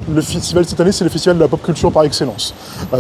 Le festival cette année, c'est le festival de la pop culture par excellence.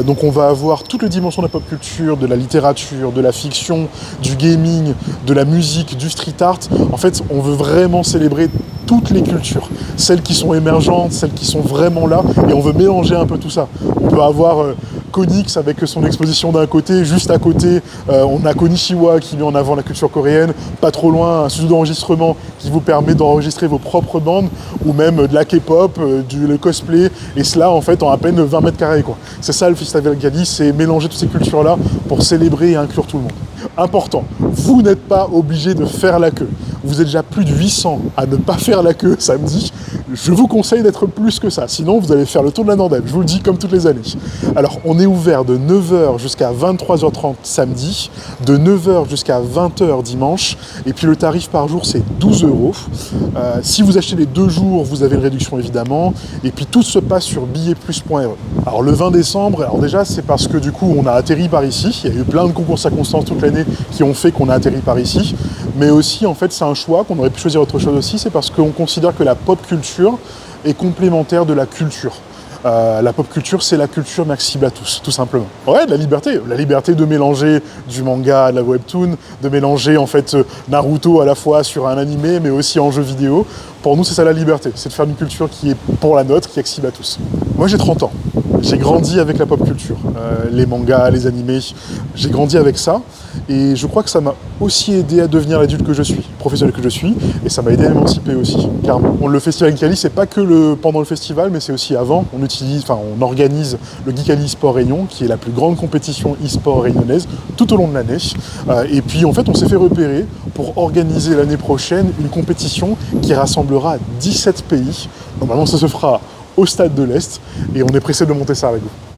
Donc on va avoir toutes les dimensions de la pop culture, de la littérature, de la fiction, du gaming, de la musique, du street art. En fait, on veut vraiment célébrer toutes les cultures, celles qui sont émergentes, celles qui sont vraiment là, et on veut mélanger un peu tout ça. On peut avoir Konix avec son exposition d'un côté, juste à côté, on a Konishiwa qui met en avant la culture coréenne, pas trop loin, un studio d'enregistrement qui vous permet d'enregistrer vos propres bandes, ou même de la K-pop, le cosplay, et cela en fait en à peine 20 mètres carrés, quoi. C'est ça le Festival Gali, c'est mélanger toutes ces cultures-là pour célébrer et inclure tout le monde. Important, vous n'êtes pas obligé de faire la queue. Vous êtes déjà plus de 800 à ne pas faire la queue samedi. Je vous conseille d'être plus que ça, sinon vous allez faire le tour de la Nordelle, je vous le dis comme toutes les années. Alors on est ouvert de 9h jusqu'à 23h30 samedi, de 9h jusqu'à 20h dimanche, et puis le tarif par jour c'est 12 €. Si vous achetez les 2 jours, vous avez une réduction évidemment, et puis tout se passe sur billetplus.re. Alors le 20 décembre, alors déjà c'est parce que du coup on a atterri par ici, il y a eu plein de concours circonstances toute l'année qui ont fait qu'on a atterri par ici, mais aussi en fait c'est un choix, qu'on aurait pu choisir autre chose aussi, c'est parce qu'on considère que la pop culture est complémentaire de la culture. La pop culture, c'est la culture mais accessible à tous, tout simplement. Ouais, de la liberté de mélanger du manga à de la webtoon, de mélanger en fait Naruto à la fois sur un animé mais aussi en jeu vidéo. Pour nous, c'est ça la liberté, c'est de faire une culture qui est pour la nôtre, qui est accessible à tous. Moi, j'ai 30 ans. J'ai grandi avec la pop culture, les mangas, les animés, j'ai grandi avec ça et je crois que ça m'a aussi aidé à devenir l'adulte que je suis, professionnel que je suis, et ça m'a aidé à m'émanciper aussi. Car le festival Geekali, c'est pas que pendant le festival, mais c'est aussi avant. On organise le Geekali e-sport Réunion, qui est la plus grande compétition e-sport réunionnaise tout au long de l'année. Et puis en fait, on s'est fait repérer pour organiser l'année prochaine une compétition qui rassemblera 17 pays. Normalement, ça se fera au Stade de l'Est, et on est pressé de monter ça avec vous.